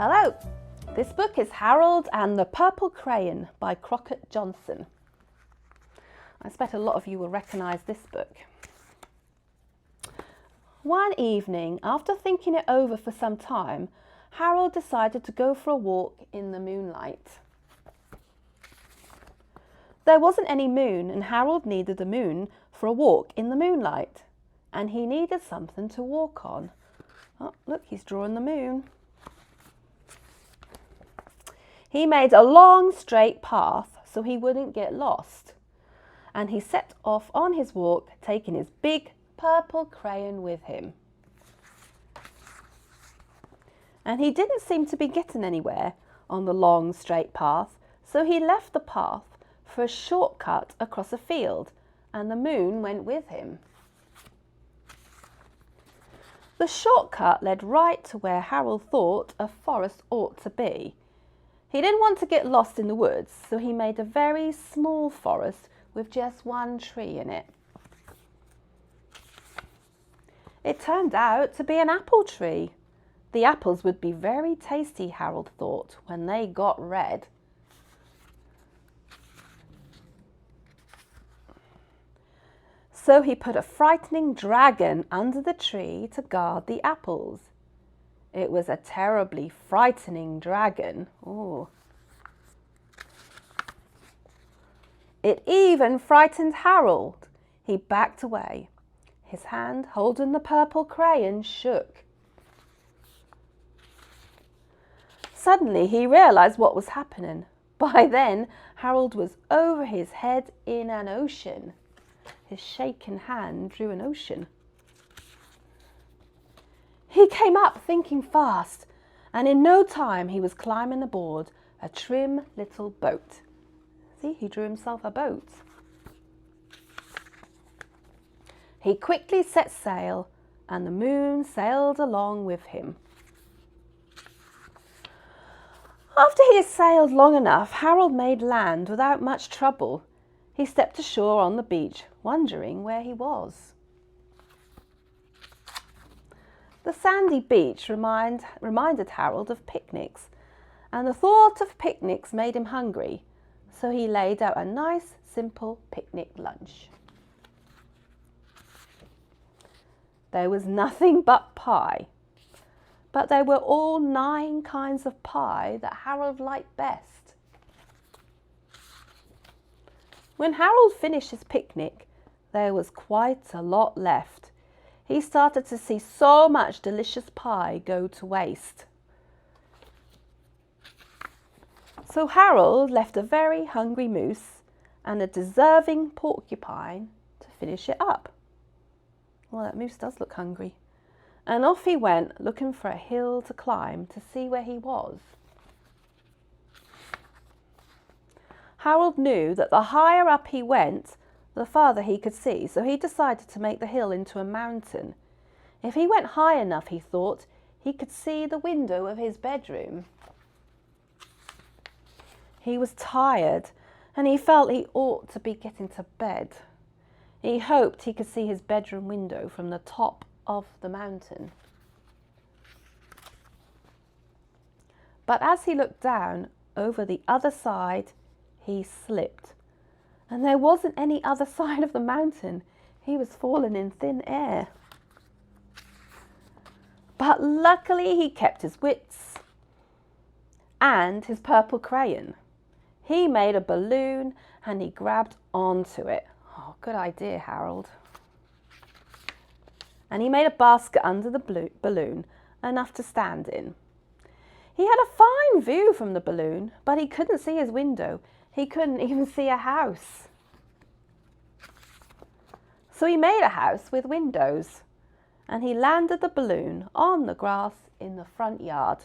Hello, this book is Harold and the Purple Crayon by Crockett Johnson. I expect a lot of you will recognise this book. One evening, after thinking it over for some time, Harold decided to go for a walk in the moonlight. There wasn't any moon and Harold needed a moon for a walk in the moonlight. And he needed something to walk on. Oh, look, he's drawing the moon. He made a long straight path so he wouldn't get lost. And he set off on his walk, taking his big purple crayon with him. And he didn't seem to be getting anywhere on the long straight path, so he left the path for a shortcut across a field, and the moon went with him. The shortcut led right to where Harold thought a forest ought to be. He didn't want to get lost in the woods, so he made a very small forest with just one tree in it. It turned out to be an apple tree. The apples would be very tasty, Harold thought, when they got red. So he put a frightening dragon under the tree to guard the apples. It was a terribly frightening dragon. Ooh. It even frightened Harold. He backed away. His hand, holding the purple crayon, shook. Suddenly he realised what was happening. By then, Harold was over his head in an ocean. His shaking hand drew an ocean. He came up thinking fast, and in no time he was climbing aboard a trim little boat. See, he drew himself a boat. He quickly set sail, and the moon sailed along with him. After he had sailed long enough, Harold made land without much trouble. He stepped ashore on the beach, wondering where he was. The sandy beach reminded Harold of picnics, and the thought of picnics made him hungry, so he laid out a nice, simple picnic lunch. There was nothing but pie, but there were all 9 kinds of pie that Harold liked best. When Harold finished his picnic, there was quite a lot left. He started to see so much delicious pie go to waste. So Harold left a very hungry moose and a deserving porcupine to finish it up. Well, that moose does look hungry. And off he went, looking for a hill to climb to see where he was. Harold knew that the higher up he went, the farther he could see, so he decided to make the hill into a mountain. If he went high enough, he thought, he could see the window of his bedroom. He was tired, and he felt he ought to be getting to bed. He hoped he could see his bedroom window from the top of the mountain. But as he looked down over the other side, he slipped. And there wasn't any other side of the mountain. He was falling in thin air. But luckily he kept his wits and his purple crayon. He made a balloon and he grabbed onto it. Oh, good idea, Harold. And he made a basket under the balloon, enough to stand in. He had a fine view from the balloon, but he couldn't see his window. He couldn't even see a house. So he made a house with windows, and he landed the balloon on the grass in the front yard.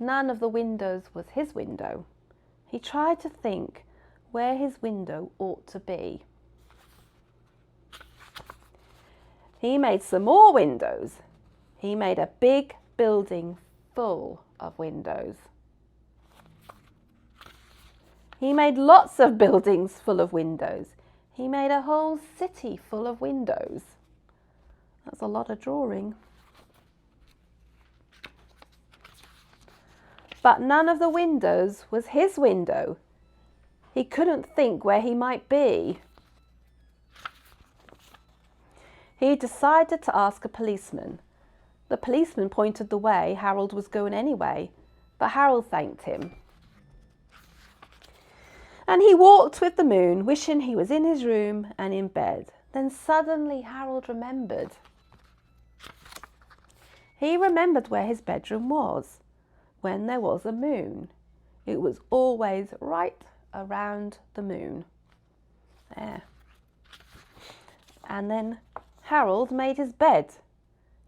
None of the windows was his window. He tried to think where his window ought to be. He made some more windows. He made a big building full of windows. He made lots of buildings full of windows. He made a whole city full of windows. That's a lot of drawing. but none of the windows was his window. He couldn't think where he might be. He decided to ask a policeman. The policeman pointed the way Harold was going anyway, but Harold thanked him. And he walked with the moon, wishing he was in his room and in bed. Then suddenly Harold remembered. He remembered where his bedroom was when there was a moon. It was always right around the moon. There. And then Harold made his bed.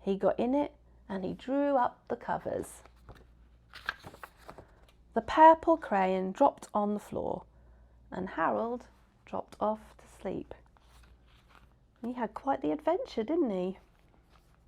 He got in it and he drew up the covers. The purple crayon dropped on the floor and Harold dropped off to sleep. He had quite the adventure, didn't he?